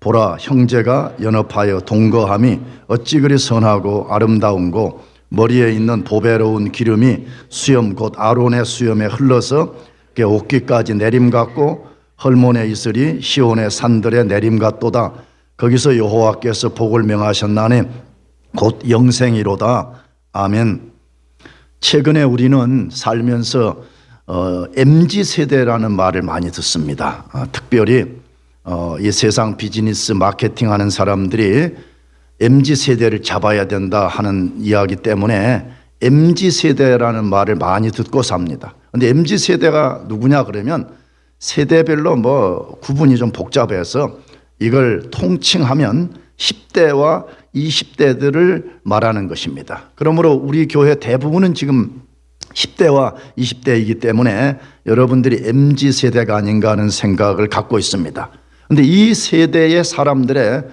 보라, 형제가 연합하여 동거함이 어찌 그리 선하고 아름다운고, 머리에 있는 보배로운 기름이 수염 곧 아론의 수염에 흘러서 옷깃까지 내림 같고, 헐몬의 이슬이 시온의 산들의 내림 같도다. 거기서 여호와께서 복을 명하셨나니 곧 영생이로다. 아멘. 최근에 우리는 살면서 MZ세대라는 말을 많이 듣습니다. 특별히 이 세상 비즈니스 마케팅하는 사람들이 MZ세대를 잡아야 된다 하는 이야기 때문에 MZ세대라는 말을 많이 듣고 삽니다. 그런데 MZ세대가 누구냐 그러면 세대별로 구분이 좀 복잡해서 이걸 통칭하면 10대와 20대들을 말하는 것입니다. 그러므로 우리 교회 대부분은 지금 10대와 20대이기 때문에 여러분들이 MZ세대가 아닌가 하는 생각을 갖고 있습니다. 그런데 이 세대의 사람들의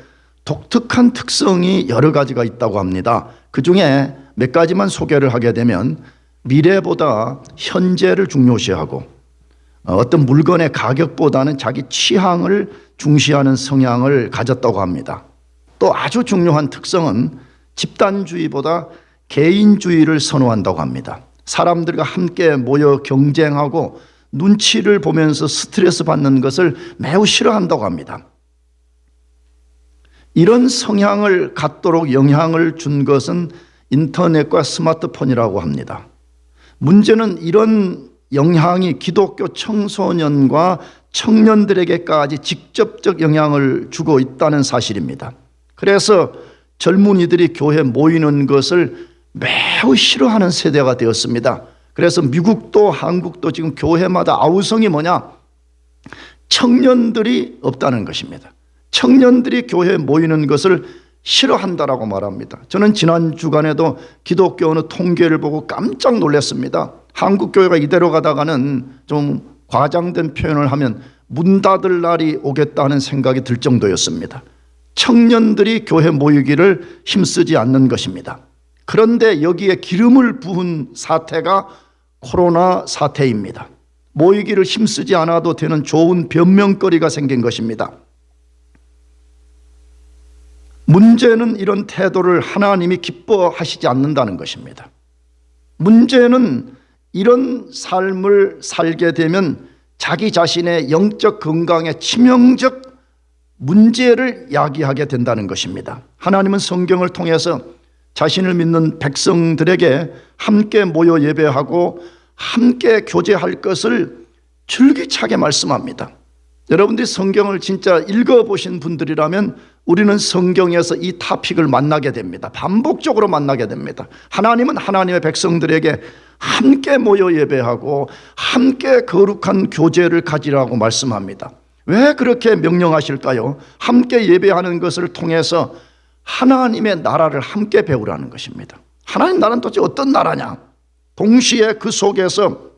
독특한 특성이 여러 가지가 있다고 합니다. 그 중에 몇 가지만 소개를 하게 되면, 미래보다 현재를 중요시하고 어떤 물건의 가격보다는 자기 취향을 중시하는 성향을 가졌다고 합니다. 또 아주 중요한 특성은 집단주의보다 개인주의를 선호한다고 합니다. 사람들과 함께 모여 경쟁하고 눈치를 보면서 스트레스 받는 것을 매우 싫어한다고 합니다. 이런 성향을 갖도록 영향을 준 것은 인터넷과 스마트폰이라고 합니다. 문제는 이런 영향이 기독교 청소년과 청년들에게까지 직접적 영향을 주고 있다는 사실입니다. 그래서 젊은이들이 교회에 모이는 것을 매우 싫어하는 세대가 되었습니다. 그래서 미국도 한국도 지금 교회마다 아우성이 뭐냐? 청년들이 없다는 것입니다. 청년들이 교회에 모이는 것을 싫어한다라고 말합니다. 저는 지난 주간에도 기독교 어느 통계를 보고 깜짝 놀랐습니다. 한국 교회가 이대로 가다가는 좀 과장된 표현을 하면 문 닫을 날이 오겠다는 생각이 들 정도였습니다. 청년들이 교회 모이기를 힘쓰지 않는 것입니다. 그런데 여기에 기름을 부은 사태가 코로나 사태입니다. 모이기를 힘쓰지 않아도 되는 좋은 변명거리가 생긴 것입니다. 문제는 이런 태도를 하나님이 기뻐하시지 않는다는 것입니다. 문제는 이런 삶을 살게 되면 자기 자신의 영적 건강에 치명적 문제를 야기하게 된다는 것입니다. 하나님은 성경을 통해서 자신을 믿는 백성들에게 함께 모여 예배하고 함께 교제할 것을 줄기차게 말씀합니다. 여러분들이 성경을 진짜 읽어보신 분들이라면 우리는 성경에서 이 토픽을 만나게 됩니다. 반복적으로 만나게 됩니다. 하나님은 하나님의 백성들에게 함께 모여 예배하고 함께 거룩한 교제를 가지라고 말씀합니다. 왜 그렇게 명령하실까요? 함께 예배하는 것을 통해서 하나님의 나라를 함께 배우라는 것입니다. 하나님 나라는 도대체 어떤 나라냐? 동시에 그 속에서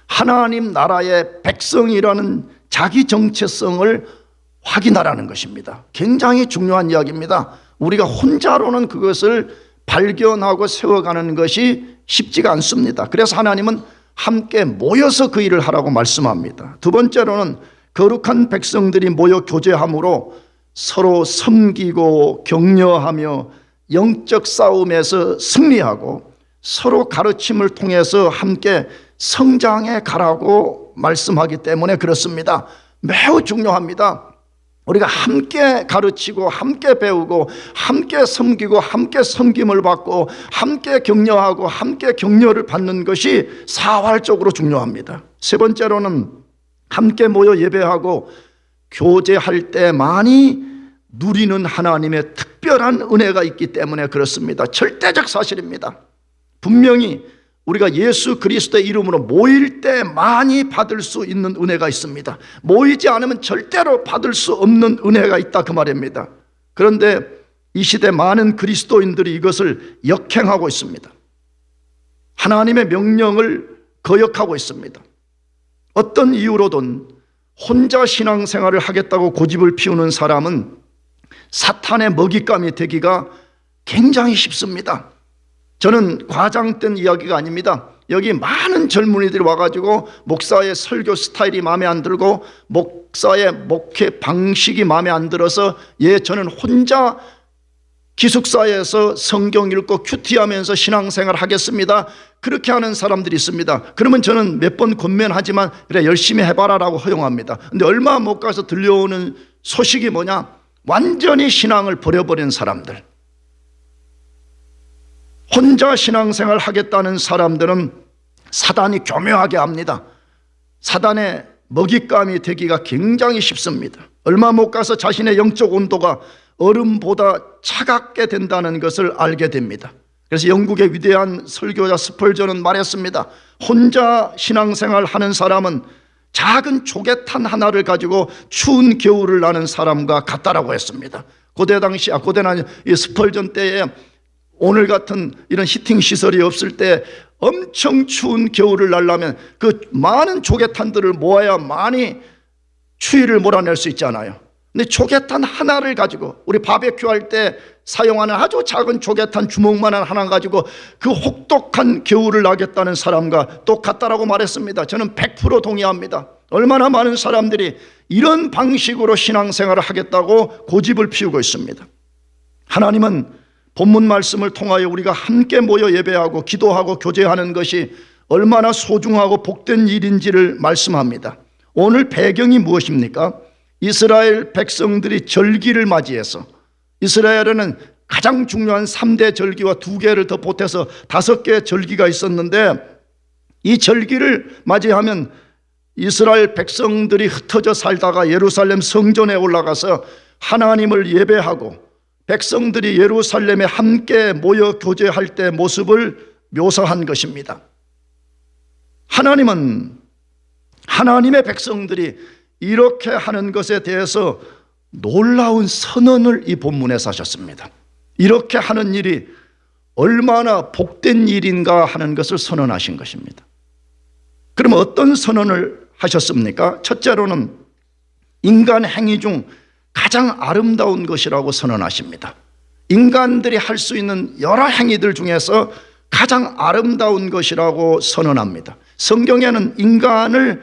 하나님 나라의 백성이라는 자기 정체성을 확인하라는 것입니다. 굉장히 중요한 이야기입니다. 우리가 혼자로는 그것을 발견하고 세워가는 것이 쉽지가 않습니다. 그래서 하나님은 함께 모여서 그 일을 하라고 말씀합니다. 두 번째로는 거룩한 백성들이 모여 교제함으로 서로 섬기고 격려하며 영적 싸움에서 승리하고 서로 가르침을 통해서 함께 성장해 가라고 말씀하기 때문에 그렇습니다. 매우 중요합니다. 우리가 함께 가르치고 함께 배우고 함께 섬기고 함께 섬김을 받고 함께 격려하고 함께 격려를 받는 것이 사활적으로 중요합니다. 세 번째로는 함께 모여 예배하고 교제할 때 많이 누리는 하나님의 특별한 은혜가 있기 때문에 그렇습니다. 절대적 사실입니다. 분명히 우리가 예수 그리스도의 이름으로 모일 때 많이 받을 수 있는 은혜가 있습니다. 모이지 않으면 절대로 받을 수 없는 은혜가 있다 그 말입니다. 그런데 이 시대 많은 그리스도인들이 이것을 역행하고 있습니다. 하나님의 명령을 거역하고 있습니다. 어떤 이유로든 혼자 신앙생활을 하겠다고 고집을 피우는 사람은 사탄의 먹잇감이 되기가 굉장히 쉽습니다. 저는 과장된 이야기가 아닙니다. 여기 많은 젊은이들이 와가지고 목사의 설교 스타일이 마음에 안 들고 목사의 목회 방식이 마음에 안 들어서 저는 혼자 기숙사에서 성경 읽고 큐티하면서 신앙생활 하겠습니다. 그렇게 하는 사람들이 있습니다. 그러면 저는 몇 번 권면하지만 그래 열심히 해봐라라고 허용합니다. 근데 얼마 못 가서 들려오는 소식이 뭐냐? 완전히 신앙을 버려버린 사람들, 혼자 신앙생활 하겠다는 사람들은 사단이 교묘하게 합니다. 사단의 먹잇감이 되기가 굉장히 쉽습니다. 얼마 못 가서 자신의 영적 온도가 얼음보다 차갑게 된다는 것을 알게 됩니다. 그래서 영국의 위대한 설교자 스펄전은 말했습니다. 혼자 신앙생활 하는 사람은 작은 조개탄 하나를 가지고 추운 겨울을 나는 사람과 같다라고 했습니다. 고대는 이 스펄전 때에 오늘 같은 이런 히팅 시설이 없을 때 엄청 추운 겨울을 날려면 그 많은 조개탄들을 모아야 많이 추위를 몰아낼 수 있잖아요. 근데 조개탄 하나를 가지고 우리 바베큐 할 때 사용하는 아주 작은 조개탄 주먹만한 하나 가지고 그 혹독한 겨울을 나겠다는 사람과 똑같다라고 말했습니다. 저는 100% 동의합니다. 얼마나 많은 사람들이 이런 방식으로 신앙생활을 하겠다고 고집을 피우고 있습니다. 하나님은 본문 말씀을 통하여 우리가 함께 모여 예배하고 기도하고 교제하는 것이 얼마나 소중하고 복된 일인지를 말씀합니다. 오늘 배경이 무엇입니까? 이스라엘 백성들이 절기를 맞이해서, 이스라엘에는 가장 중요한 3대 절기와 2개를 더 보태서 5개의 절기가 있었는데, 이 절기를 맞이하면 이스라엘 백성들이 흩어져 살다가 예루살렘 성전에 올라가서 하나님을 예배하고 백성들이 예루살렘에 함께 모여 교제할 때 모습을 묘사한 것입니다. 하나님은 하나님의 백성들이 이렇게 하는 것에 대해서 놀라운 선언을 이 본문에서 하셨습니다. 이렇게 하는 일이 얼마나 복된 일인가 하는 것을 선언하신 것입니다. 그러면 어떤 선언을 하셨습니까? 첫째로는 인간 행위 중 가장 아름다운 것이라고 선언하십니다. 인간들이 할 수 있는 여러 행위들 중에서 가장 아름다운 것이라고 선언합니다. 성경에는 인간을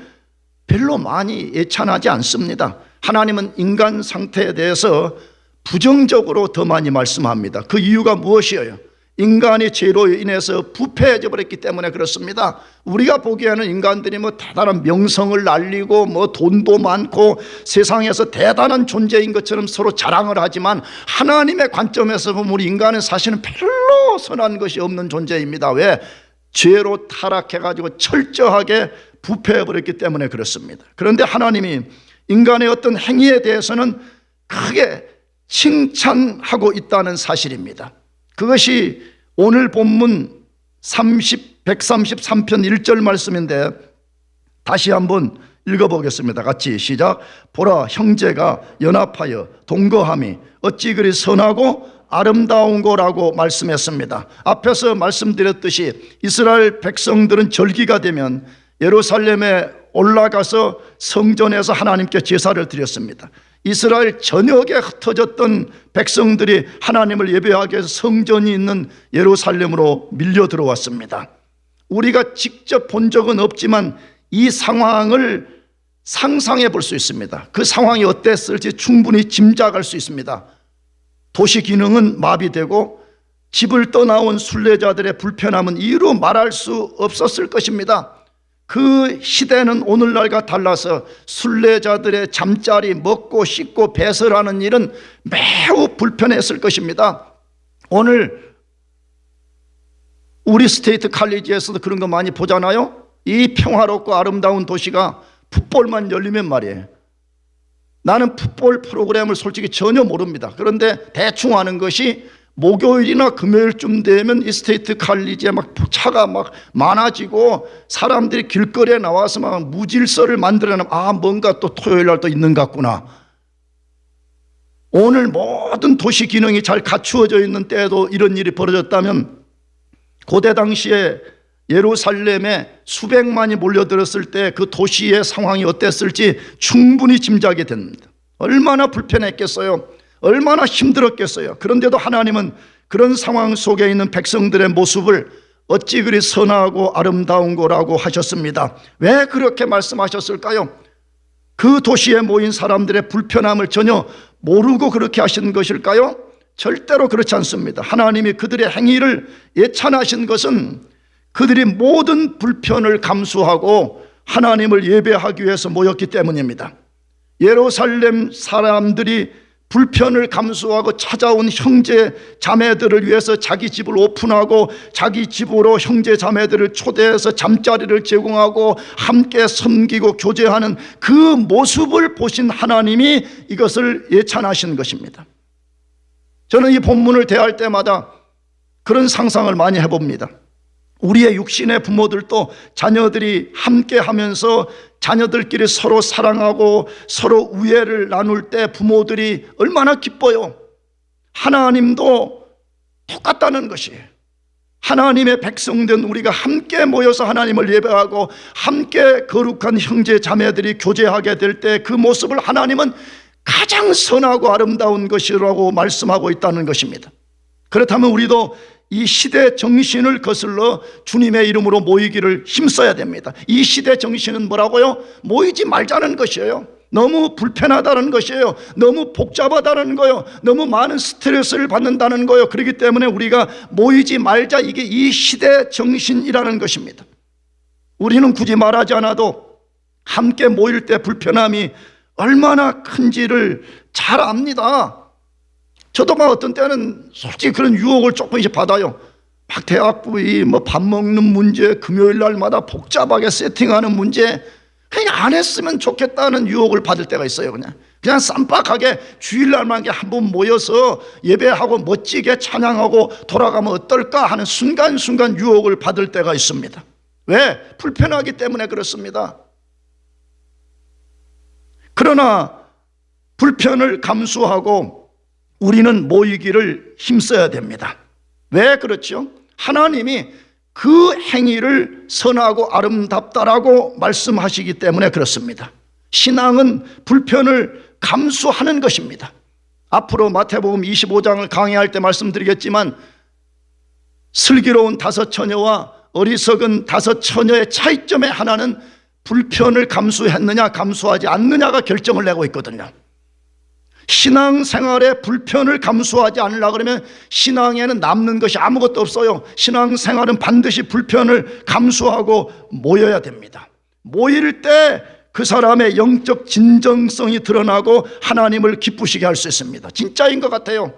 별로 많이 예찬하지 않습니다. 하나님은 인간 상태에 대해서 부정적으로 더 많이 말씀합니다. 그 이유가 무엇이에요? 인간이 죄로 인해서 부패해져 버렸기 때문에 그렇습니다. 우리가 보기에는 인간들이 대단한 명성을 날리고 돈도 많고 세상에서 대단한 존재인 것처럼 서로 자랑을 하지만 하나님의 관점에서 보면 우리 인간은 사실은 별로 선한 것이 없는 존재입니다. 왜? 죄로 타락해가지고 철저하게 부패해버렸기 때문에 그렇습니다. 그런데 하나님이 인간의 어떤 행위에 대해서는 크게 칭찬하고 있다는 사실입니다. 그것이 오늘 본문 133편 1절 말씀인데 다시 한번 읽어보겠습니다. 같이 시작. 보라, 형제가 연합하여 동거함이 어찌 그리 선하고 아름다운 거라고 말씀했습니다. 앞에서 말씀드렸듯이 이스라엘 백성들은 절기가 되면 예루살렘에 올라가서 성전에서 하나님께 제사를 드렸습니다. 이스라엘 전역에 흩어졌던 백성들이 하나님을 예배하기 위해서 성전이 있는 예루살렘으로 밀려 들어왔습니다. 우리가 직접 본 적은 없지만 이 상황을 상상해 볼 수 있습니다. 그 상황이 어땠을지 충분히 짐작할 수 있습니다. 도시 기능은 마비되고 집을 떠나온 순례자들의 불편함은 이루 말할 수 없었을 것입니다. 그 시대는 오늘날과 달라서 순례자들의 잠자리, 먹고 씻고 배설하는 일은 매우 불편했을 것입니다. 오늘 우리 스테이트 칼리지에서도 그런 거 많이 보잖아요. 이 평화롭고 아름다운 도시가 풋볼만 열리면 말이에요. 나는 풋볼 프로그램을 솔직히 전혀 모릅니다. 그런데 대충 아는 것이 목요일이나 금요일쯤 되면 이 스테이트 칼리지에 차가 많아지고 사람들이 길거리에 나와서 무질서를 만들어내면 뭔가 또 토요일 날 또 있는 것 같구나. 오늘 모든 도시 기능이 잘 갖추어져 있는 때에도 이런 일이 벌어졌다면 고대 당시에 예루살렘에 수백만이 몰려들었을 때 그 도시의 상황이 어땠을지 충분히 짐작이 됩니다. 얼마나 불편했겠어요. 얼마나 힘들었겠어요. 그런데도 하나님은 그런 상황 속에 있는 백성들의 모습을 어찌 그리 선하고 아름다운 거라고 하셨습니다. 왜 그렇게 말씀하셨을까요? 그 도시에 모인 사람들의 불편함을 전혀 모르고 그렇게 하신 것일까요? 절대로 그렇지 않습니다. 하나님이 그들의 행위를 예찬하신 것은 그들이 모든 불편을 감수하고 하나님을 예배하기 위해서 모였기 때문입니다. 예루살렘 사람들이 불편을 감수하고 찾아온 형제 자매들을 위해서 자기 집을 오픈하고 자기 집으로 형제 자매들을 초대해서 잠자리를 제공하고 함께 섬기고 교제하는 그 모습을 보신 하나님이 이것을 예찬하신 것입니다. 저는 이 본문을 대할 때마다 그런 상상을 많이 해봅니다. 우리의 육신의 부모들도 자녀들이 함께 하면서 자녀들끼리 서로 사랑하고 서로 우애를 나눌 때 부모들이 얼마나 기뻐요. 하나님도 똑같다는 것이에요. 하나님의 백성된 우리가 함께 모여서 하나님을 예배하고 함께 거룩한 형제 자매들이 교제하게 될 때 그 모습을 하나님은 가장 선하고 아름다운 것이라고 말씀하고 있다는 것입니다. 그렇다면 우리도 이 시대 정신을 거슬러 주님의 이름으로 모이기를 힘써야 됩니다. 이 시대 정신은 뭐라고요? 모이지 말자는 것이에요. 너무 불편하다는 것이에요. 너무 복잡하다는 거예요. 너무 많은 스트레스를 받는다는 거예요. 그렇기 때문에 우리가 모이지 말자, 이게 이 시대 정신이라는 것입니다. 우리는 굳이 말하지 않아도 함께 모일 때 불편함이 얼마나 큰지를 잘 압니다. 저도 막 어떤 때는 솔직히 그런 유혹을 조금씩 받아요. 막 대학부 밥 먹는 문제, 금요일 날마다 복잡하게 세팅하는 문제, 그냥 안 했으면 좋겠다는 유혹을 받을 때가 있어요. 그냥 쌈박하게 주일날만 한번 모여서 예배하고 멋지게 찬양하고 돌아가면 어떨까 하는 순간순간 유혹을 받을 때가 있습니다. 왜? 불편하기 때문에 그렇습니다. 그러나 불편을 감수하고 우리는 모이기를 힘써야 됩니다. 왜 그렇죠? 하나님이 그 행위를 선하고 아름답다라고 말씀하시기 때문에 그렇습니다. 신앙은 불편을 감수하는 것입니다. 앞으로 마태복음 25장을 강의할 때 말씀드리겠지만 슬기로운 5 처녀와 어리석은 5 처녀의 차이점의 하나는 불편을 감수했느냐 감수하지 않느냐가 결정을 내고 있거든요. 신앙생활에 불편을 감수하지 않으려고 그러면 신앙에는 남는 것이 아무것도 없어요. 신앙생활은 반드시 불편을 감수하고 모여야 됩니다. 모일 때 그 사람의 영적 진정성이 드러나고 하나님을 기쁘시게 할 수 있습니다. 진짜인 것 같아요.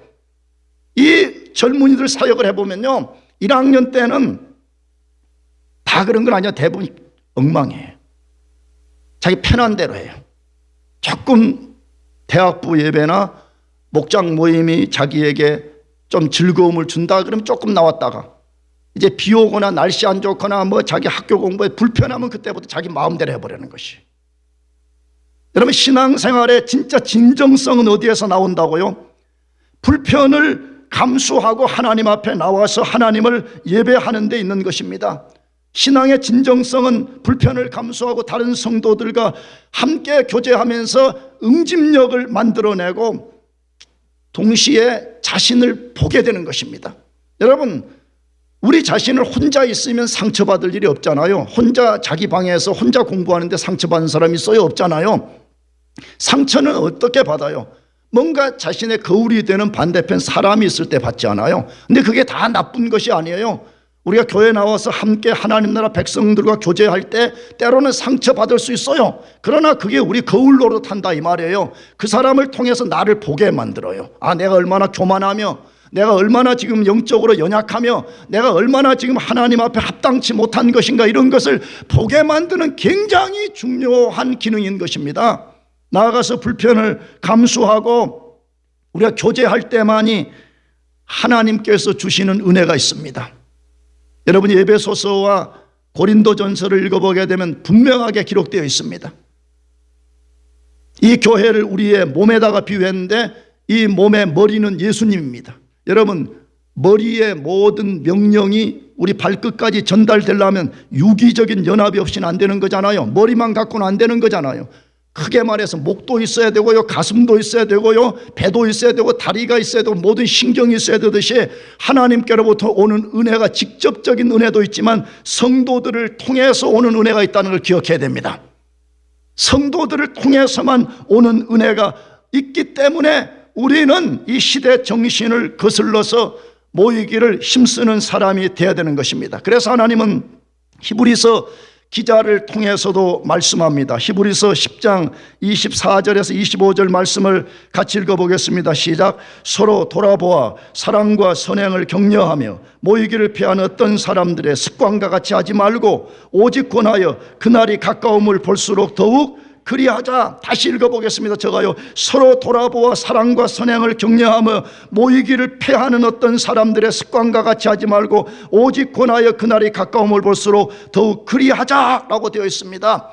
이 젊은이들 사역을 해보면요, 1학년 때는 다 그런 건 아니야. 대부분 엉망이에요. 자기 편한 대로 해요. 조금 대학부 예배나 목장 모임이 자기에게 좀 즐거움을 준다 그러면 조금 나왔다가 이제 비 오거나 날씨 안 좋거나 자기 학교 공부에 불편하면 그때부터 자기 마음대로 해버리는 것이. 여러분, 신앙생활의 진짜 진정성은 어디에서 나온다고요? 불편을 감수하고 하나님 앞에 나와서 하나님을 예배하는 데 있는 것입니다. 신앙의 진정성은 불편을 감수하고 다른 성도들과 함께 교제하면서 응집력을 만들어내고 동시에 자신을 보게 되는 것입니다. 여러분, 우리 자신을 혼자 있으면 상처받을 일이 없잖아요. 혼자 자기 방에서 혼자 공부하는데 상처받는 사람이 있어요? 없잖아요. 상처는 어떻게 받아요? 뭔가 자신의 거울이 되는 반대편 사람이 있을 때 받지 않아요. 근데 그게 다 나쁜 것이 아니에요. 우리가 교회 나와서 함께 하나님 나라 백성들과 교제할 때 때로는 상처받을 수 있어요. 그러나 그게 우리 거울 노릇한다 이 말이에요. 그 사람을 통해서 나를 보게 만들어요. 아, 내가 얼마나 교만하며, 내가 얼마나 지금 영적으로 연약하며, 내가 얼마나 지금 하나님 앞에 합당치 못한 것인가, 이런 것을 보게 만드는 굉장히 중요한 기능인 것입니다. 나아가서 불편을 감수하고 우리가 교제할 때만이 하나님께서 주시는 은혜가 있습니다. 여러분이 에베소서와 고린도전서를 읽어보게 되면 분명하게 기록되어 있습니다. 이 교회를 우리의 몸에다가 비유했는데 이 몸의 머리는 예수님입니다. 여러분, 머리의 모든 명령이 우리 발끝까지 전달되려면 유기적인 연합이 없이는 안 되는 거잖아요. 머리만 갖고는 안 되는 거잖아요. 크게 말해서 목도 있어야 되고요, 가슴도 있어야 되고요, 배도 있어야 되고, 다리가 있어야 되고, 모든 신경이 있어야 되듯이 하나님께로부터 오는 은혜가, 직접적인 은혜도 있지만 성도들을 통해서 오는 은혜가 있다는 걸 기억해야 됩니다. 성도들을 통해서만 오는 은혜가 있기 때문에 우리는 이 시대 정신을 거슬러서 모이기를 힘쓰는 사람이 되어야 되는 것입니다. 그래서 하나님은 히브리서 기자를 통해서도 말씀합니다. 히브리서 10장 24절에서 25절 말씀을 같이 읽어보겠습니다. 시작. 서로 돌아보아 사랑과 선행을 격려하며 모이기를 피하는 어떤 사람들의 습관과 같이 하지 말고 오직 권하여 그날이 가까움을 볼수록 더욱 그리하자. 다시 읽어보겠습니다. 제가요. 서로 돌아보아 사랑과 선행을 격려하며 모이기를 패하는 어떤 사람들의 습관과 같이 하지 말고 오직 권하여 그날이 가까움을 볼수록 더욱 그리하자라고 되어 있습니다.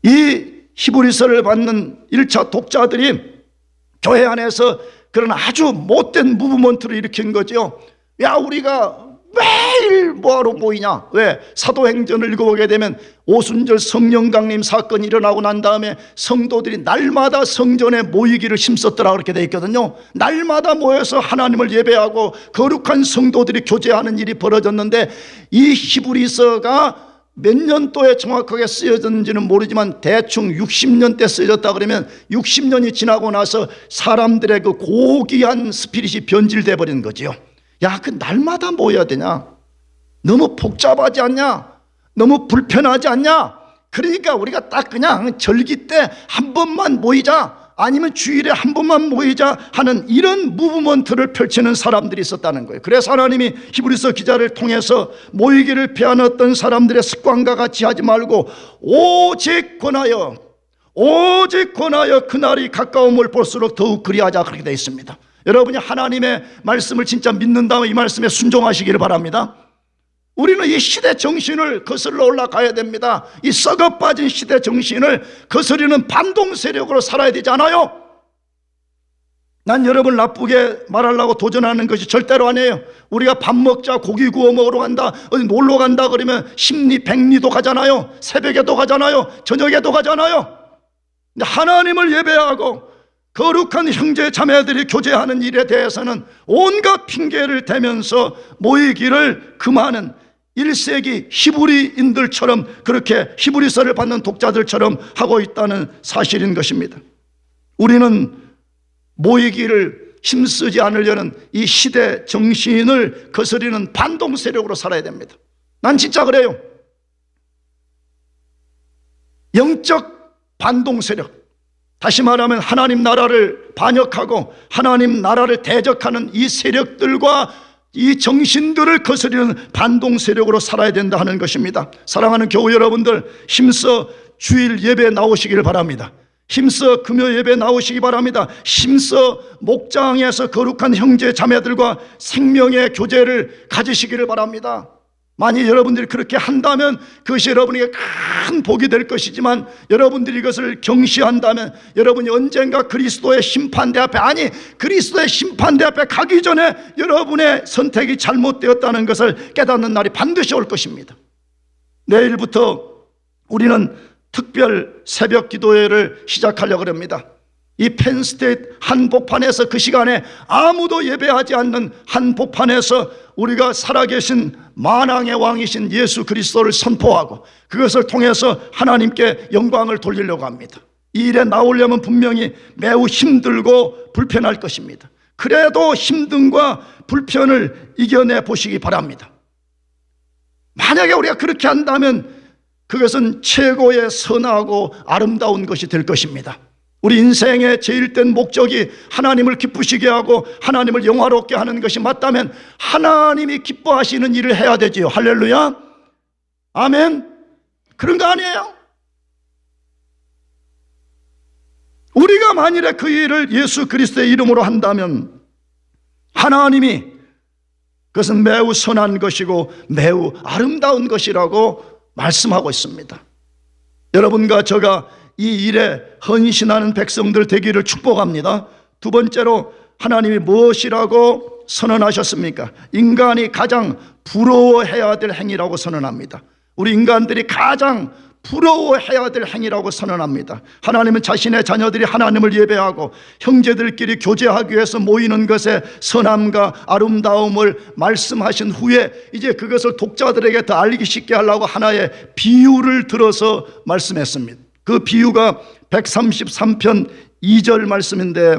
이 히브리서를 받는 1차 독자들이 교회 안에서 그런 아주 못된 무브먼트를 일으킨 거죠. 야, 우리가 매일 뭐하러 모이냐? 왜? 사도행전을 읽어보게 되면 오순절 성령 강림 사건이 일어나고 난 다음에 성도들이 날마다 성전에 모이기를 힘썼더라 그렇게 되어 있거든요. 날마다 모여서 하나님을 예배하고 거룩한 성도들이 교제하는 일이 벌어졌는데, 이 히브리서가 몇 년도에 정확하게 쓰여졌는지는 모르지만 대충 60년대 쓰여졌다 그러면 60년이 지나고 나서 사람들의 그 고귀한 스피릿이 변질돼 버린 거지요. 야, 그 날마다 모여야 되냐? 너무 복잡하지 않냐? 너무 불편하지 않냐? 그러니까 우리가 딱 그냥 절기 때 한 번만 모이자, 아니면 주일에 한 번만 모이자 하는 이런 무브먼트를 펼치는 사람들이 있었다는 거예요. 그래서 하나님이 히브리서 기자를 통해서 모이기를 피하는 어떤 사람들의 습관과 같이 하지 말고 오직 권하여 그날이 가까움을 볼수록 더욱 그리하자 그렇게 되어 있습니다. 여러분이 하나님의 말씀을 진짜 믿는다면 이 말씀에 순종하시기를 바랍니다. 우리는 이 시대 정신을 거슬러 올라가야 됩니다. 이 썩어 빠진 시대 정신을 거스르는 반동 세력으로 살아야 되지 않아요? 난 여러분 나쁘게 말하려고 도전하는 것이 절대로 아니에요. 우리가 밥 먹자, 고기 구워 먹으러 간다, 어디 놀러 간다 그러면 심리 백리도 가잖아요. 새벽에도 가잖아요. 저녁에도 가잖아요. 근데 하나님을 예배하고 거룩한 형제 자매들이 교제하는 일에 대해서는 온갖 핑계를 대면서 모이기를 금하는 1세기 히브리인들처럼, 그렇게 히브리서를 받는 독자들처럼 하고 있다는 사실인 것입니다. 우리는 모이기를 힘쓰지 않으려는 이 시대 정신을 거스리는 반동 세력으로 살아야 됩니다. 난 진짜 그래요. 영적 반동 세력, 다시 말하면 하나님 나라를 반역하고 하나님 나라를 대적하는 이 세력들과 이 정신들을 거스리는 반동 세력으로 살아야 된다 하는 것입니다. 사랑하는 교우 여러분들, 힘써 주일 예배 나오시기를 바랍니다. 힘써 금요 예배 나오시기 바랍니다. 힘써 목장에서 거룩한 형제 자매들과 생명의 교제를 가지시기를 바랍니다. 만약 여러분들이 그렇게 한다면 그것이 여러분에게 큰 복이 될 것이지만, 여러분들이 이것을 경시한다면 여러분이 언젠가 그리스도의 심판대 앞에, 아니 그리스도의 심판대 앞에 가기 전에 여러분의 선택이 잘못되었다는 것을 깨닫는 날이 반드시 올 것입니다. 내일부터 우리는 특별 새벽 기도회를 시작하려고 합니다. 이 펜스테이트 한복판에서 그 시간에 아무도 예배하지 않는 한복판에서 우리가 살아계신 만왕의 왕이신 예수 그리스도를 선포하고 그것을 통해서 하나님께 영광을 돌리려고 합니다. 이 일에 나오려면 분명히 매우 힘들고 불편할 것입니다. 그래도 힘듦과 불편을 이겨내 보시기 바랍니다. 만약에 우리가 그렇게 한다면 그것은 최고의 선하고 아름다운 것이 될 것입니다. 우리 인생의 제일 된 목적이 하나님을 기쁘시게 하고 하나님을 영화롭게 하는 것이 맞다면 하나님이 기뻐하시는 일을 해야 되지요. 할렐루야, 아멘. 그런 거 아니에요? 우리가 만일에 그 일을 예수 그리스도의 이름으로 한다면 하나님이 그것은 매우 선한 것이고 매우 아름다운 것이라고 말씀하고 있습니다. 여러분과 저가 이 일에 헌신하는 백성들 되기를 축복합니다. 두 번째로, 하나님이 무엇이라고 선언하셨습니까? 인간이 가장 부러워해야 될 행위라고 선언합니다. 우리 인간들이 가장 부러워해야 될 행위라고 선언합니다. 하나님은 자신의 자녀들이 하나님을 예배하고 형제들끼리 교제하기 위해서 모이는 것에 선함과 아름다움을 말씀하신 후에 이제 그것을 독자들에게 더 알기 쉽게 하려고 하나의 비유를 들어서 말씀했습니다. 그 비유가 133편 2절 말씀인데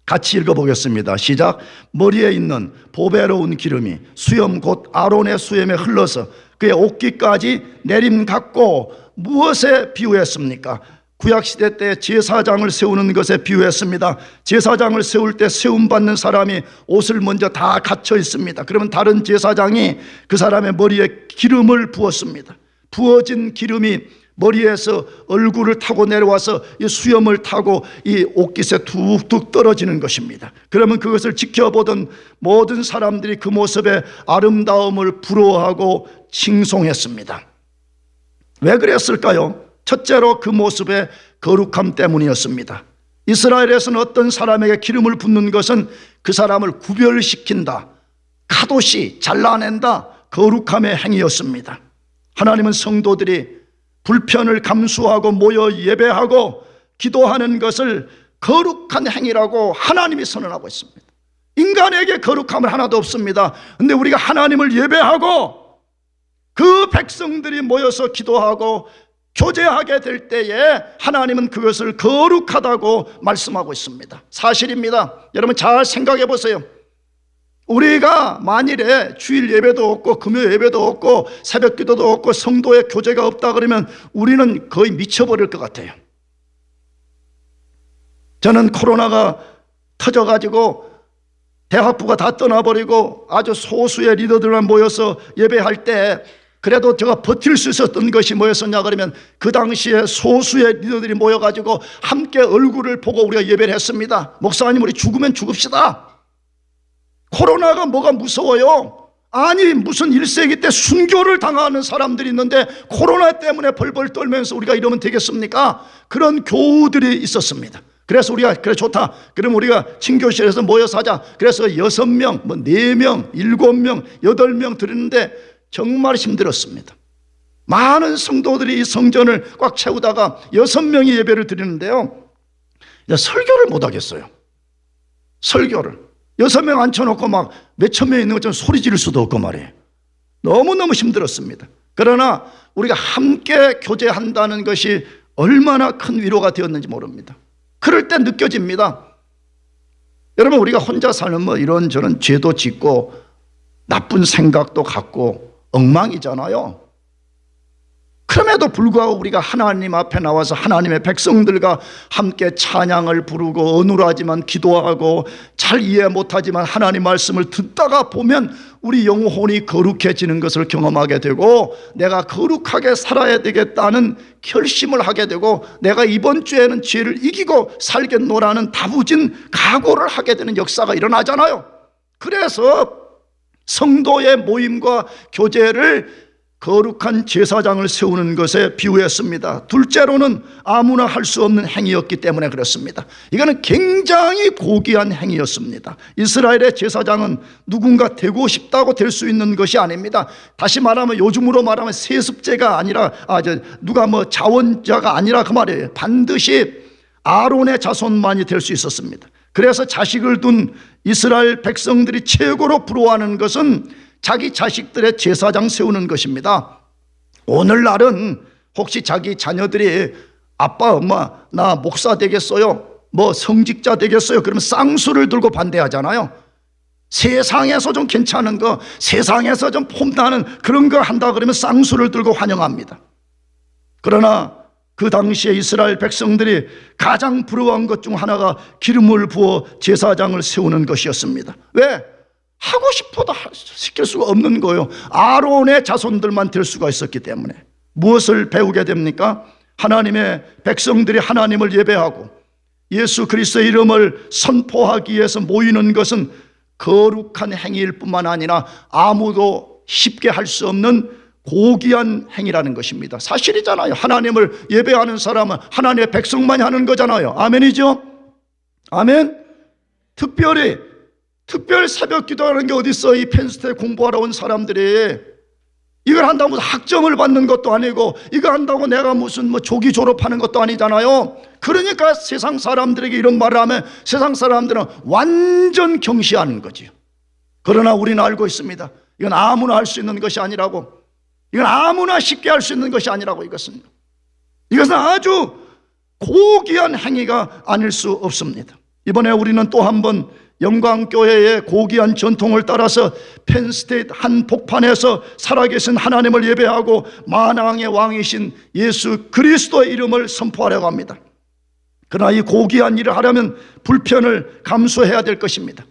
같이 읽어보겠습니다. 시작. 머리에 있는 보배로운 기름이 수염 곧 아론의 수염에 흘러서 그의 옷깃까지 내림같고 무엇에 비유했습니까? 구약시대 때 제사장을 세우는 것에 비유했습니다. 제사장을 세울 때 세움받는 사람이 옷을 먼저 다 갖춰 있습니다. 그러면 다른 제사장이 그 사람의 머리에 기름을 부었습니다. 부어진 기름이 머리에서 얼굴을 타고 내려와서 이 수염을 타고 이 옷깃에 툭툭 떨어지는 것입니다. 그러면 그것을 지켜보던 모든 사람들이 그 모습의 아름다움을 부러워하고 칭송했습니다. 왜 그랬을까요? 첫째로 그 모습의 거룩함 때문이었습니다. 이스라엘에서는 어떤 사람에게 기름을 붓는 것은 그 사람을 구별시킨다, 카도시, 잘라낸다, 거룩함의 행위였습니다. 하나님은 성도들이 불편을 감수하고 모여 예배하고 기도하는 것을 거룩한 행위라고 하나님이 선언하고 있습니다. 인간에게 거룩함은 하나도 없습니다. 그런데 우리가 하나님을 예배하고 그 백성들이 모여서 기도하고 교제하게 될 때에 하나님은 그것을 거룩하다고 말씀하고 있습니다. 사실입니다. 여러분 잘 생각해 보세요. 우리가 만일에 주일 예배도 없고 금요 예배도 없고 새벽 기도도 없고 성도의 교제가 없다 그러면 우리는 거의 미쳐버릴 것 같아요. 저는 코로나가 터져가지고 대학부가 다 떠나버리고 아주 소수의 리더들만 모여서 예배할 때 그래도 제가 버틸 수 있었던 것이 뭐였었냐 그러면 그 당시에 소수의 리더들이 모여가지고 함께 얼굴을 보고 우리가 예배를 했습니다. 목사님 우리 죽으면 죽읍시다. 코로나가 뭐가 무서워요? 아니 무슨 1세기 때 순교를 당하는 사람들이 있는데 코로나 때문에 벌벌 떨면서 우리가 이러면 되겠습니까? 그런 교우들이 있었습니다. 그래서 우리가 그래 좋다. 그럼 우리가 친교실에서 모여서 하자. 그래서 6명, 4명, 7명, 8명 드리는데 정말 힘들었습니다. 많은 성도들이 이 성전을 꽉 채우다가 6명이 예배를 드리는데요, 설교를 못 하겠어요. 설교를 6명 앉혀놓고 막 몇천 명 있는 것처럼 소리 지를 수도 없고 말이에요. 너무너무 힘들었습니다. 그러나 우리가 함께 교제한다는 것이 얼마나 큰 위로가 되었는지 모릅니다. 그럴 때 느껴집니다. 여러분 우리가 혼자 살면 뭐 이런저런 죄도 짓고 나쁜 생각도 갖고 엉망이잖아요. 그럼에도 불구하고 우리가 하나님 앞에 나와서 하나님의 백성들과 함께 찬양을 부르고 어눌하지만 기도하고 잘 이해 못하지만 하나님 말씀을 듣다가 보면 우리 영혼이 거룩해지는 것을 경험하게 되고 내가 거룩하게 살아야 되겠다는 결심을 하게 되고 내가 이번 주에는 죄를 이기고 살겠노라는 다부진 각오를 하게 되는 역사가 일어나잖아요. 그래서 성도의 모임과 교제를 거룩한 제사장을 세우는 것에 비유했습니다. 둘째로는 아무나 할 수 없는 행위였기 때문에 그렇습니다. 이거는 굉장히 고귀한 행위였습니다. 이스라엘의 제사장은 누군가 되고 싶다고 될 수 있는 것이 아닙니다. 다시 말하면 요즘으로 말하면 세습제가 아니라 누가 자원자가 아니라 그 말이에요. 반드시 아론의 자손만이 될 수 있었습니다. 그래서 자식을 둔 이스라엘 백성들이 최고로 부러워하는 것은 자기 자식들의 제사장 세우는 것입니다. 오늘날은 혹시 자기 자녀들이 아빠 엄마 나 목사 되겠어요? 성직자 되겠어요? 그러면 쌍수를 들고 반대하잖아요. 세상에서 좀 괜찮은 거, 세상에서 좀 폼나는 그런 거 한다 그러면 쌍수를 들고 환영합니다. 그러나 그 당시에 이스라엘 백성들이 가장 부러워한 것 중 하나가 기름을 부어 제사장을 세우는 것이었습니다. 왜? 하고 싶어도 시킬 수가 없는 거예요. 아론의 자손들만 될 수가 있었기 때문에. 무엇을 배우게 됩니까? 하나님의 백성들이 하나님을 예배하고 예수 그리스도의 이름을 선포하기 위해서 모이는 것은 거룩한 행위일 뿐만 아니라 아무도 쉽게 할 수 없는 고귀한 행위라는 것입니다. 사실이잖아요. 하나님을 예배하는 사람은 하나님의 백성만이 하는 거잖아요. 아멘이죠? 아멘. 특별 새벽 기도하는 게 어디 있어? 이 펜스테 공부하러 온 사람들이 이걸 한다고 무슨 학점을 받는 것도 아니고, 이거 한다고 내가 무슨 조기 졸업하는 것도 아니잖아요. 그러니까 세상 사람들에게 이런 말을 하면 세상 사람들은 완전 경시하는 거지요. 그러나 우리는 알고 있습니다. 이건 아무나 할 수 있는 것이 아니라고, 이건 아무나 쉽게 할 수 있는 것이 아니라고. 이것은 아주 고귀한 행위가 아닐 수 없습니다. 이번에 우리는 또 한 번 영광교회의 고귀한 전통을 따라서 펜스테이트 한복판에서 살아계신 하나님을 예배하고 만왕의 왕이신 예수 그리스도의 이름을 선포하려고 합니다. 그러나 이 고귀한 일을 하려면 불편을 감수해야 될 것입니다.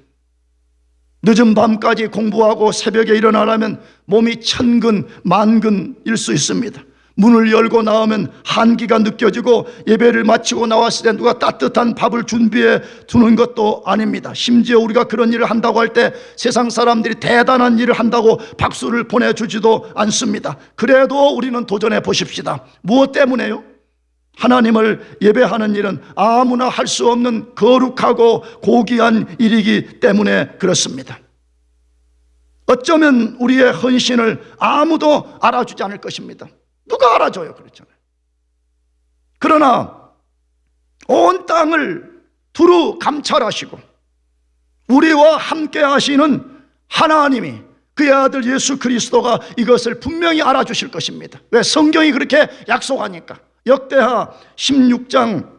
늦은 밤까지 공부하고 새벽에 일어나려면 몸이 천근 만근일 수 있습니다. 문을 열고 나오면 한기가 느껴지고, 예배를 마치고 나왔을 때 누가 따뜻한 밥을 준비해 두는 것도 아닙니다. 심지어 우리가 그런 일을 한다고 할 때 세상 사람들이 대단한 일을 한다고 박수를 보내주지도 않습니다. 그래도 우리는 도전해 보십시다. 무엇 때문에요? 하나님을 예배하는 일은 아무나 할 수 없는 거룩하고 고귀한 일이기 때문에 그렇습니다. 어쩌면 우리의 헌신을 아무도 알아주지 않을 것입니다. 누가 알아줘요? 그렇잖아요. 그러나 온 땅을 두루 감찰하시고 우리와 함께 하시는 하나님이, 그의 아들 예수 그리스도가 이것을 분명히 알아주실 것입니다. 왜? 성경이 그렇게 약속하니까. 역대하 16장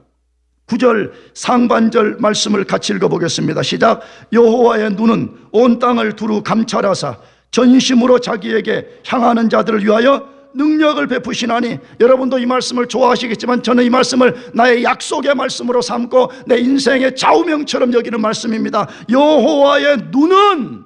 9절 상반절 말씀을 같이 읽어보겠습니다. 시작. 여호와의 눈은 온 땅을 두루 감찰하사 전심으로 자기에게 향하는 자들을 위하여 능력을 베푸시나니. 여러분도 이 말씀을 좋아하시겠지만 저는 이 말씀을 나의 약속의 말씀으로 삼고 내 인생의 좌우명처럼 여기는 말씀입니다. 여호와의 눈은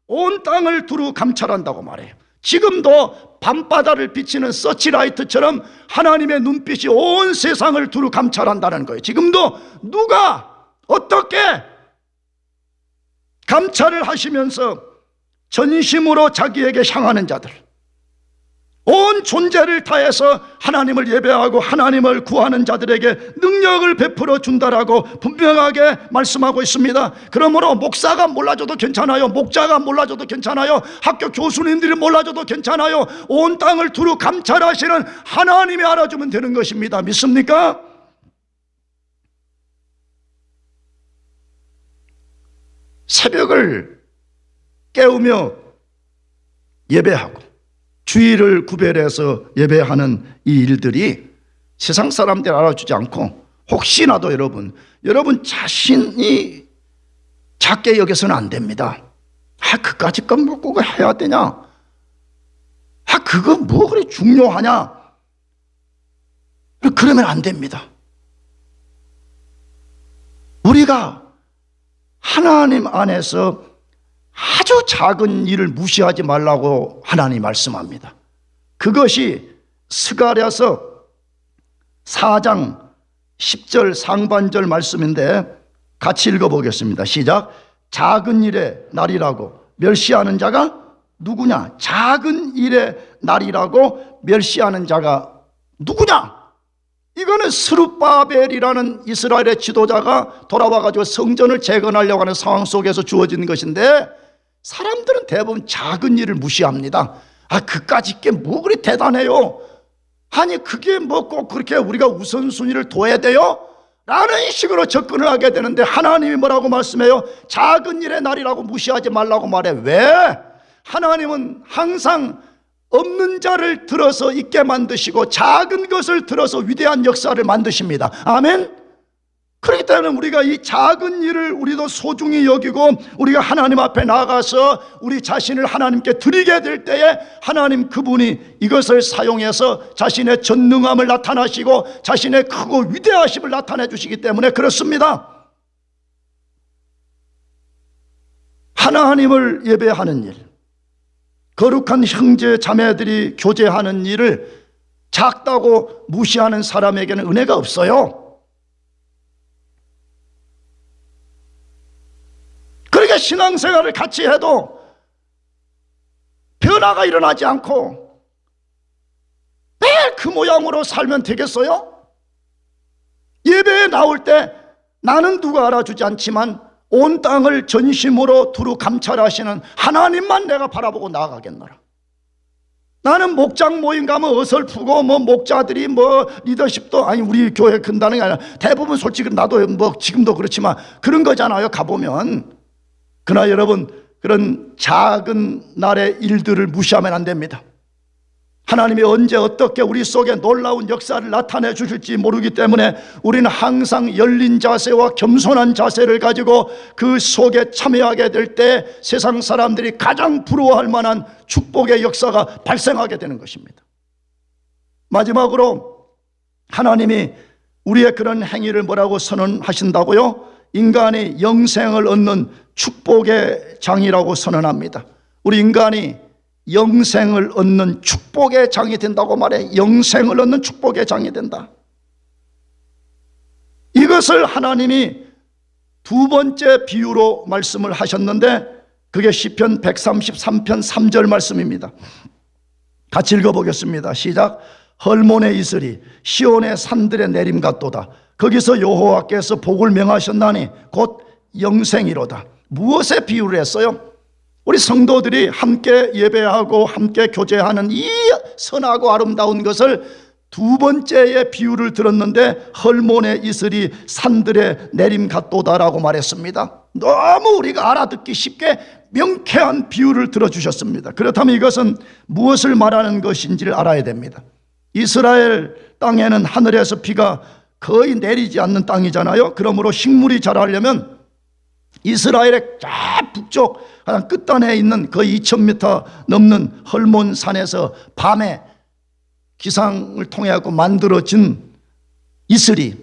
온 땅을 두루 감찰한다고 말해요. 지금도 밤바다를 비치는 서치라이트처럼 하나님의 눈빛이 온 세상을 두루 감찰한다는 거예요. 지금도 누가 어떻게 감찰을 하시면서 전심으로 자기에게 향하는 자들, 온 존재를 다해서 하나님을 예배하고 하나님을 구하는 자들에게 능력을 베풀어 준다라고 분명하게 말씀하고 있습니다. 그러므로 목사가 몰라줘도 괜찮아요. 목자가 몰라줘도 괜찮아요. 학교 교수님들이 몰라줘도 괜찮아요. 온 땅을 두루 감찰하시는 하나님이 알아주면 되는 것입니다. 믿습니까? 새벽을 깨우며 예배하고 주일을 구별해서 예배하는 이 일들이 세상 사람들 알아주지 않고, 혹시나도 여러분 자신이 작게 여겨서는 안 됩니다. 그까짓 건 뭐 꼭 해야 되냐? 그거 뭐 그리 중요하냐? 그러면 안 됩니다. 우리가 하나님 안에서 아주 작은 일을 무시하지 말라고 하나님이 말씀합니다. 그것이 스가랴서 4장 10절 상반절 말씀인데 같이 읽어보겠습니다. 시작. 작은 일의 날이라고 멸시하는 자가 누구냐? 작은 일의 날이라고 멸시하는 자가 누구냐? 이거는 스룹바벨이라는 이스라엘의 지도자가 돌아와가지고 성전을 재건하려고 하는 상황 속에서 주어진 것인데, 사람들은 대부분 작은 일을 무시합니다. 그까짓 게 뭐 그리 대단해요? 아니 그게 뭐 꼭 그렇게 우리가 우선순위를 둬야 돼요? 라는 식으로 접근을 하게 되는데, 하나님이 뭐라고 말씀해요? 작은 일의 날이라고 무시하지 말라고 말해. 왜? 하나님은 항상 없는 자를 들어서 있게 만드시고 작은 것을 들어서 위대한 역사를 만드십니다. 아멘? 그렇기 때문에 우리가 이 작은 일을 우리도 소중히 여기고 우리가 하나님 앞에 나가서 우리 자신을 하나님께 드리게 될 때에 하나님 그분이 이것을 사용해서 자신의 전능함을 나타나시고 자신의 크고 위대하심을 나타내 주시기 때문에 그렇습니다. 하나님을 예배하는 일, 거룩한 형제 자매들이 교제하는 일을 작다고 무시하는 사람에게는 은혜가 없어요. 그러니까 신앙생활을 같이 해도 변화가 일어나지 않고 매일 그 모양으로 살면 되겠어요? 예배에 나올 때 나는 누가 알아주지 않지만 온 땅을 전심으로 두루 감찰하시는 하나님만 내가 바라보고 나아가겠노라. 나는 목장 모임 가면 어설프고 뭐 목자들이 뭐 리더십도 아니 우리 교회 근다는 게 아니라 대부분 솔직히 나도 뭐 지금도 그렇지만 그런 거잖아요. 가보면. 그러나 여러분 그런 작은 날의 일들을 무시하면 안 됩니다. 하나님이 언제 어떻게 우리 속에 놀라운 역사를 나타내 주실지 모르기 때문에 우리는 항상 열린 자세와 겸손한 자세를 가지고 그 속에 참여하게 될 때 세상 사람들이 가장 부러워할 만한 축복의 역사가 발생하게 되는 것입니다. 마지막으로 하나님이 우리의 그런 행위를 뭐라고 선언하신다고요? 인간이 영생을 얻는 축복의 장이라고 선언합니다. 우리 인간이 영생을 얻는 축복의 장이 된다고 말해. 영생을 얻는 축복의 장이 된다. 이것을 하나님이 두 번째 비유로 말씀을 하셨는데 그게 시편 133편 3절 말씀입니다. 같이 읽어보겠습니다. 시작. 헐몬의 이슬이 시온의 산들의 내림 같도다. 거기서 여호와께서 복을 명하셨나니 곧 영생이로다. 무엇에 비유를 했어요? 우리 성도들이 함께 예배하고 함께 교제하는 이 선하고 아름다운 것을 두 번째의 비유를 들었는데 헐몬의 이슬이 산들의 내림 같도다라고 말했습니다. 너무 우리가 알아듣기 쉽게 명쾌한 비유를 들어주셨습니다. 그렇다면 이것은 무엇을 말하는 것인지를 알아야 됩니다. 이스라엘 땅에는 하늘에서 비가 거의 내리지 않는 땅이잖아요. 그러므로 식물이 자라려면 이스라엘의 저 북쪽 가장 끝단에 있는 거의 2000m 넘는 헐몬산에서 밤에 기상을 통해 만들어진 이슬이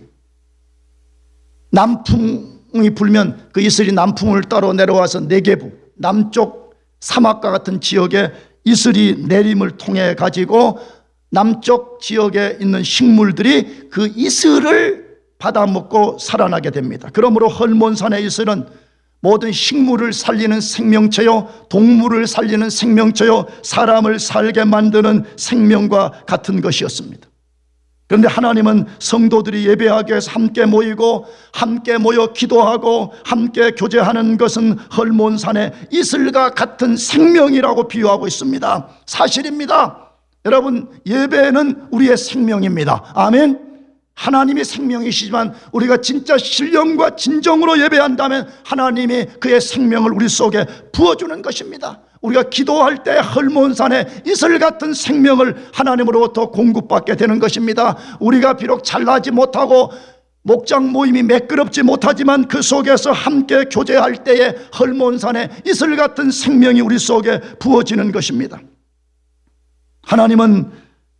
남풍이 불면 그 이슬이 남풍을 따로 내려와서 네게부 남쪽 사막과 같은 지역에 이슬이 내림을 통해 가지고 남쪽 지역에 있는 식물들이 그 이슬을 받아먹고 살아나게 됩니다. 그러므로 헐몬산의 이슬은 모든 식물을 살리는 생명체요, 동물을 살리는 생명체요, 사람을 살게 만드는 생명과 같은 것이었습니다. 그런데 하나님은 성도들이 예배하기 위해서 함께 모이고 함께 모여 기도하고 함께 교제하는 것은 헐몬산의 이슬과 같은 생명이라고 비유하고 있습니다. 사실입니다. 여러분, 예배는 우리의 생명입니다. 아멘. 하나님이 생명이시지만 우리가 진짜 신령과 진정으로 예배한다면 하나님이 그의 생명을 우리 속에 부어주는 것입니다. 우리가 기도할 때 헐몬산의 이슬 같은 생명을 하나님으로부터 공급받게 되는 것입니다. 우리가 비록 잘나지 못하고 목장 모임이 매끄럽지 못하지만 그 속에서 함께 교제할 때에 헐몬산의 이슬 같은 생명이 우리 속에 부어지는 것입니다. 하나님은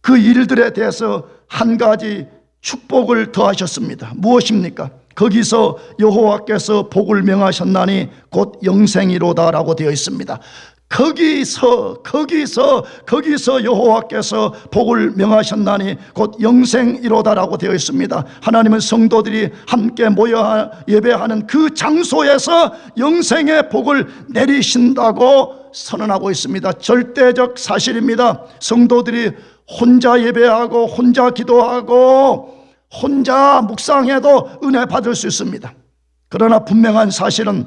그 일들에 대해서 한 가지 축복을 더하셨습니다. 무엇입니까? 거기서 여호와께서 복을 명하셨나니 곧 영생이로다라고 되어 있습니다. 거기서 여호와께서 복을 명하셨나니 곧 영생이로다라고 되어 있습니다. 하나님은 성도들이 함께 모여 예배하는 그 장소에서 영생의 복을 내리신다고 선언하고 있습니다. 절대적 사실입니다. 성도들이 혼자 예배하고 혼자 기도하고 혼자 묵상해도 은혜 받을 수 있습니다. 그러나 분명한 사실은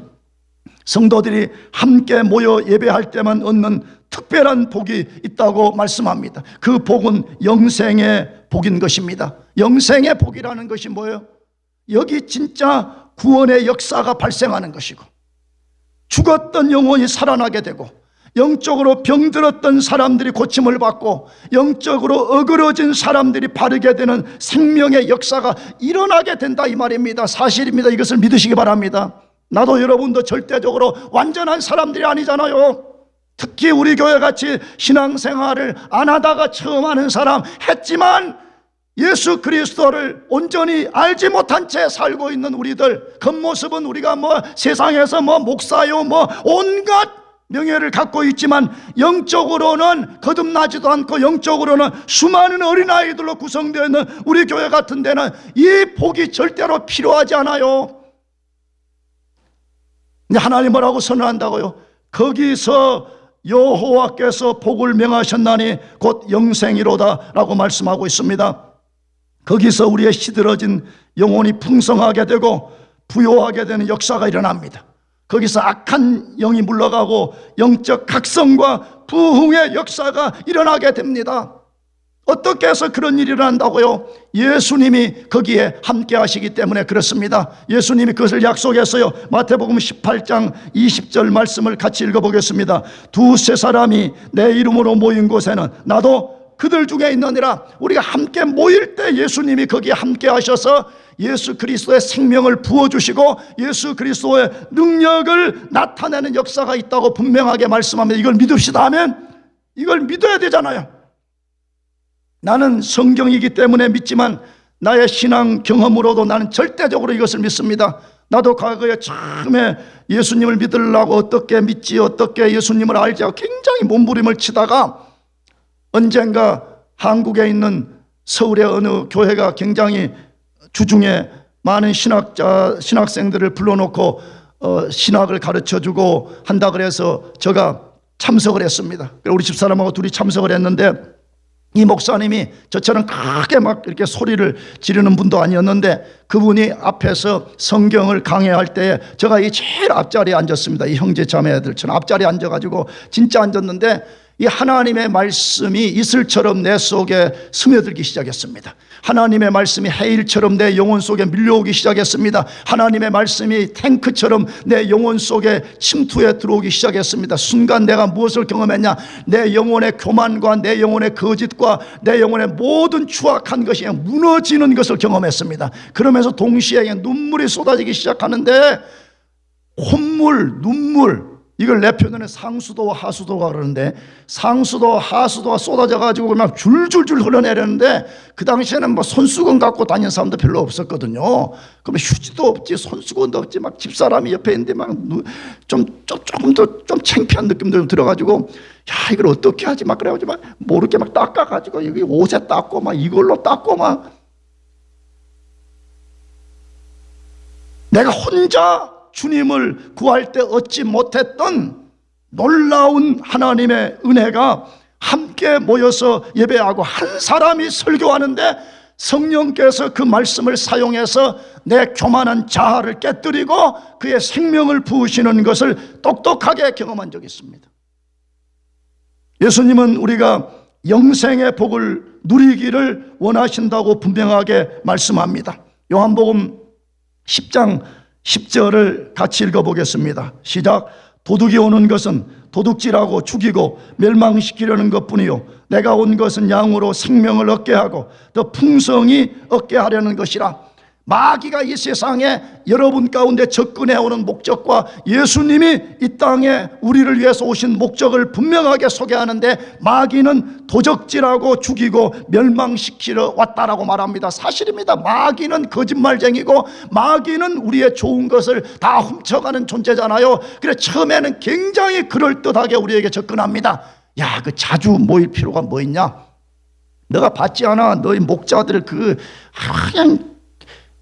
성도들이 함께 모여 예배할 때만 얻는 특별한 복이 있다고 말씀합니다. 그 복은 영생의 복인 것입니다. 영생의 복이라는 것이 뭐예요? 여기 진짜 구원의 역사가 발생하는 것이고 죽었던 영혼이 살아나게 되고 영적으로 병들었던 사람들이 고침을 받고 영적으로 어그러진 사람들이 바르게 되는 생명의 역사가 일어나게 된다 이 말입니다. 사실입니다. 이것을 믿으시기 바랍니다. 나도 여러분도 절대적으로 완전한 사람들이 아니잖아요. 특히 우리 교회같이 신앙생활을 안 하다가 처음 하는 사람 했지만 예수 그리스도를 온전히 알지 못한 채 살고 있는 우리들, 겉모습은 우리가 세상에서 목사요 온갖 명예를 갖고 있지만 영적으로는 거듭나지도 않고 영적으로는 수많은 어린아이들로 구성되어 있는 우리 교회 같은 데는 이 복이 절대로 필요하지 않아요. 근데 하나님 뭐라고 선언한다고요? 거기서 여호와께서 복을 명하셨나니 곧 영생이로다 라고 말씀하고 있습니다. 거기서 우리의 시들어진 영혼이 풍성하게 되고 부요하게 되는 역사가 일어납니다. 거기서 악한 영이 물러가고 영적 각성과 부흥의 역사가 일어나게 됩니다. 어떻게 해서 그런 일이 일어난다고요? 예수님이 거기에 함께 하시기 때문에 그렇습니다. 예수님이 그것을 약속했어요. 마태복음 18장 20절 말씀을 같이 읽어보겠습니다. 두세 사람이 내 이름으로 모인 곳에는 나도 그들 중에 있느니라. 우리가 함께 모일 때 예수님이 거기에 함께 하셔서 예수 그리스도의 생명을 부어주시고 예수 그리스도의 능력을 나타내는 역사가 있다고 분명하게 말씀합니다. 이걸 믿읍시다 하면 이걸 믿어야 되잖아요. 나는 성경이기 때문에 믿지만 나의 신앙 경험으로도 나는 절대적으로 이것을 믿습니다. 나도 과거에 처음에 예수님을 믿으려고 어떻게 믿지 어떻게 예수님을 알지 하고 굉장히 몸부림을 치다가 언젠가 한국에 있는 서울의 어느 교회가 굉장히 주중에 많은 신학생들을 불러놓고 신학을 가르쳐주고 한다 그래서 제가 참석을 했습니다. 우리 집사람하고 둘이 참석을 했는데 이 목사님이 저처럼 크게 막 이렇게 소리를 지르는 분도 아니었는데 그분이 앞에서 성경을 강해할 때에 제가 이 제일 앞자리에 앉았습니다. 이 형제 자매들처럼 앞자리에 앉아가지고 진짜 앉았는데 이 하나님의 말씀이 이슬처럼 내 속에 스며들기 시작했습니다. 하나님의 말씀이 해일처럼 내 영혼 속에 밀려오기 시작했습니다. 하나님의 말씀이 탱크처럼 내 영혼 속에 침투해 들어오기 시작했습니다. 순간 내가 무엇을 경험했냐? 내 영혼의 교만과 내 영혼의 거짓과 내 영혼의 모든 추악한 것이 그냥 무너지는 것을 경험했습니다. 그러면서 동시에 눈물이 쏟아지기 시작하는데 콧물, 눈물, 이걸 내 표현에 상수도와 하수도가 그러는데 상수도와 하수도가 쏟아져가지고 막 줄줄줄 흘러내렸는데 그 당시에는 뭐 손수건 갖고 다니는 사람도 별로 없었거든요. 그러면 휴지도 없지 손수건도 없지 막 집사람이 옆에 있는데 막 조금 더 좀 창피한 느낌도 좀 들어가지고 야 이걸 어떻게 하지 막 그래가지고 막 모르게 막 닦아가지고 여기 옷에 닦고 막 이걸로 닦고 막 내가 혼자 주님을 구할 때 얻지 못했던 놀라운 하나님의 은혜가 함께 모여서 예배하고 한 사람이 설교하는데 성령께서 그 말씀을 사용해서 내 교만한 자아를 깨뜨리고 그의 생명을 부으시는 것을 똑똑하게 경험한 적이 있습니다. 예수님은 우리가 영생의 복을 누리기를 원하신다고 분명하게 말씀합니다. 요한복음 10장 10절을 같이 읽어보겠습니다. 시작. 도둑이 오는 것은 도둑질하고 죽이고 멸망시키려는 것뿐이요 내가 온 것은 양으로 생명을 얻게 하고 더 풍성히 얻게 하려는 것이라. 마귀가 이 세상에 여러분 가운데 접근해 오는 목적과 예수님이 이 땅에 우리를 위해서 오신 목적을 분명하게 소개하는데 마귀는 도적질하고 죽이고 멸망시키러 왔다라고 말합니다. 사실입니다. 마귀는 거짓말쟁이고 마귀는 우리의 좋은 것을 다 훔쳐가는 존재잖아요. 그래서 처음에는 굉장히 그럴듯하게 우리에게 접근합니다. 야, 그 자주 모일 필요가 뭐 있냐? 너가 받지 않아. 너희 목자들 그냥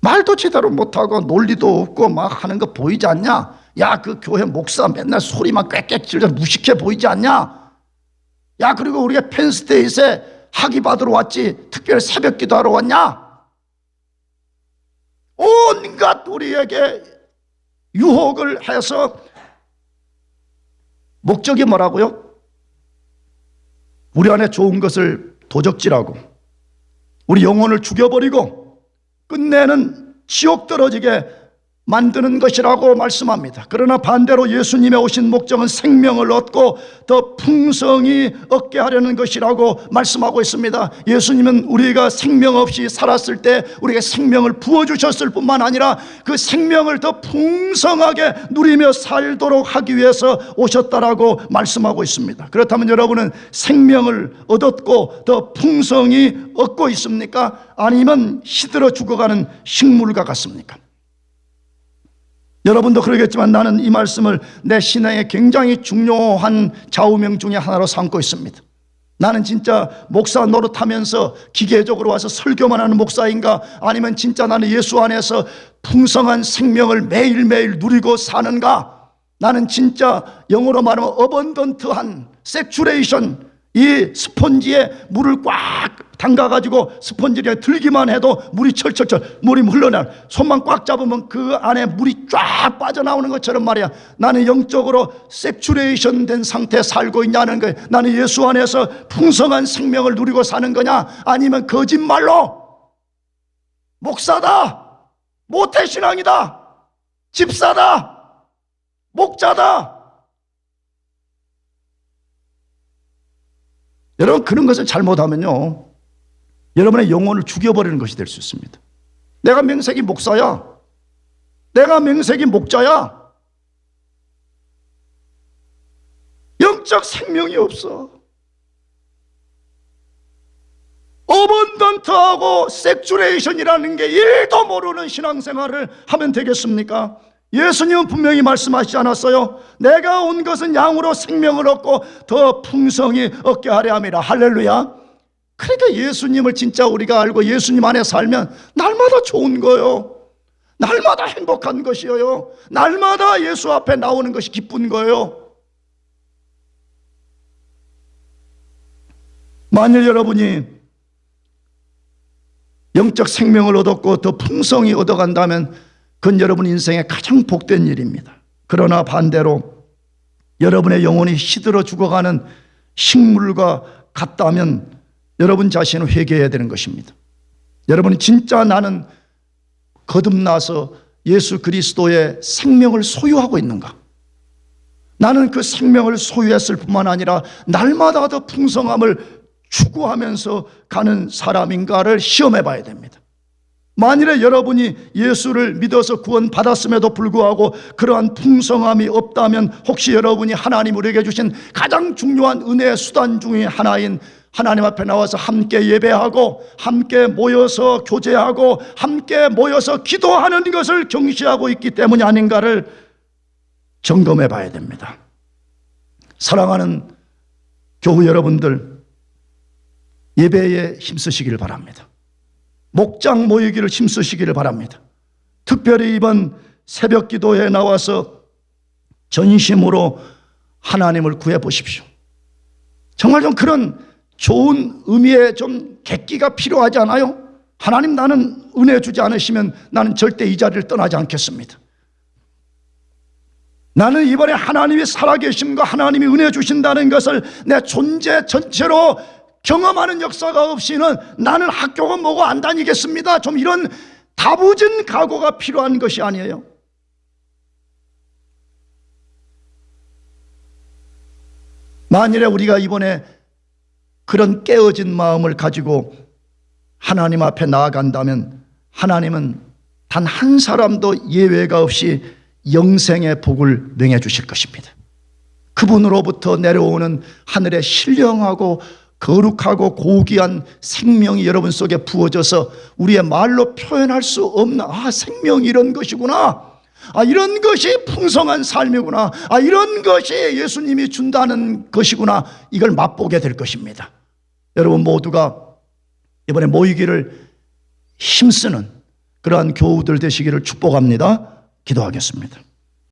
말도 제대로 못하고 논리도 없고 막 하는 거 보이지 않냐? 야, 그 교회 목사 맨날 소리만 꽥꽥 질러 무식해 보이지 않냐? 야, 그리고 우리가 펜스테이트에 학위 받으러 왔지 특별히 새벽 기도하러 왔냐? 온갖 우리에게 유혹을 해서 목적이 뭐라고요? 우리 안에 좋은 것을 도적질하고 우리 영혼을 죽여버리고 끝내는 지옥 떨어지게 만드는 것이라고 말씀합니다. 그러나 반대로 예수님의 오신 목적은 생명을 얻고 더 풍성히 얻게 하려는 것이라고 말씀하고 있습니다. 예수님은 우리가 생명 없이 살았을 때 우리에게 생명을 부어주셨을 뿐만 아니라 그 생명을 더 풍성하게 누리며 살도록 하기 위해서 오셨다라고 말씀하고 있습니다. 그렇다면 여러분은 생명을 얻었고 더 풍성히 얻고 있습니까? 아니면 시들어 죽어가는 식물과 같습니까? 여러분도 그러겠지만 나는 이 말씀을 내 신앙에 굉장히 중요한 좌우명 중에 하나로 삼고 있습니다. 나는 진짜 목사 노릇하면서 기계적으로 와서 설교만 하는 목사인가? 아니면 진짜 나는 예수 안에서 풍성한 생명을 매일매일 누리고 사는가? 나는 진짜 영어로 말하면 어번던트한 세츄레이션, 이 스펀지에 물을 꽉 담가가지고 스펀지에 들기만 해도 물이 철철철 물이 흘러나 손만 꽉 잡으면 그 안에 물이 쫙 빠져나오는 것처럼 말이야. 나는 영적으로 세츄레이션 된 상태에 살고 있냐는 거예요. 나는 예수 안에서 풍성한 생명을 누리고 사는 거냐, 아니면 거짓말로 목사다, 모태신앙이다, 집사다, 목자다. 여러분, 그런 것을 잘못하면요, 여러분의 영혼을 죽여버리는 것이 될 수 있습니다. 내가 명색이 목사야, 내가 명색이 목자야, 영적 생명이 없어. 어번던트하고 섹츄레이션이라는 게 1도 모르는 신앙생활을 하면 되겠습니까? 예수님은 분명히 말씀하시지 않았어요? 내가 온 것은 양으로 생명을 얻고 더 풍성히 얻게 하려 함이라. 할렐루야. 그러니까 예수님을 진짜 우리가 알고 예수님 안에 살면 날마다 좋은 거예요. 날마다 행복한 것이에요. 날마다 예수 앞에 나오는 것이 기쁜 거예요. 만일 여러분이 영적 생명을 얻었고 더 풍성히 얻어간다면 그건 여러분 인생의 가장 복된 일입니다. 그러나 반대로 여러분의 영혼이 시들어 죽어가는 식물과 같다면 여러분 자신을 회개해야 되는 것입니다. 여러분이 진짜 나는 거듭나서 예수 그리스도의 생명을 소유하고 있는가? 나는 그 생명을 소유했을 뿐만 아니라 날마다 더 풍성함을 추구하면서 가는 사람인가를 시험해 봐야 됩니다. 만일에 여러분이 예수를 믿어서 구원받았음에도 불구하고 그러한 풍성함이 없다면 혹시 여러분이 하나님 우리에게 주신 가장 중요한 은혜의 수단 중의 하나인 하나님 앞에 나와서 함께 예배하고 함께 모여서 교제하고 함께 모여서 기도하는 것을 경시하고 있기 때문이 아닌가를 점검해 봐야 됩니다. 사랑하는 교우 여러분들, 예배에 힘쓰시기를 바랍니다. 목장 모이기를 힘쓰시기를 바랍니다. 특별히 이번 새벽 기도에 나와서 전심으로 하나님을 구해 보십시오. 정말 좀 그런 좋은 의미의 좀 객기가 필요하지 않아요? 하나님, 나는 은혜 주지 않으시면 나는 절대 이 자리를 떠나지 않겠습니다. 나는 이번에 하나님이 살아계심과 하나님이 은혜 주신다는 것을 내 존재 전체로 경험하는 역사가 없이는 나는 학교가 뭐고 안 다니겠습니다. 좀 이런 다부진 각오가 필요한 것이 아니에요. 만일에 우리가 이번에 그런 깨어진 마음을 가지고 하나님 앞에 나아간다면 하나님은 단 한 사람도 예외가 없이 영생의 복을 명해 주실 것입니다. 그분으로부터 내려오는 하늘의 신령하고 거룩하고 고귀한 생명이 여러분 속에 부어져서 우리의 말로 표현할 수 없는 생명이 이런 것이구나, 이런 것이 풍성한 삶이구나, 이런 것이 예수님이 준다는 것이구나, 이걸 맛보게 될 것입니다. 여러분 모두가 이번에 모이기를 힘쓰는 그러한 교우들 되시기를 축복합니다. 기도하겠습니다.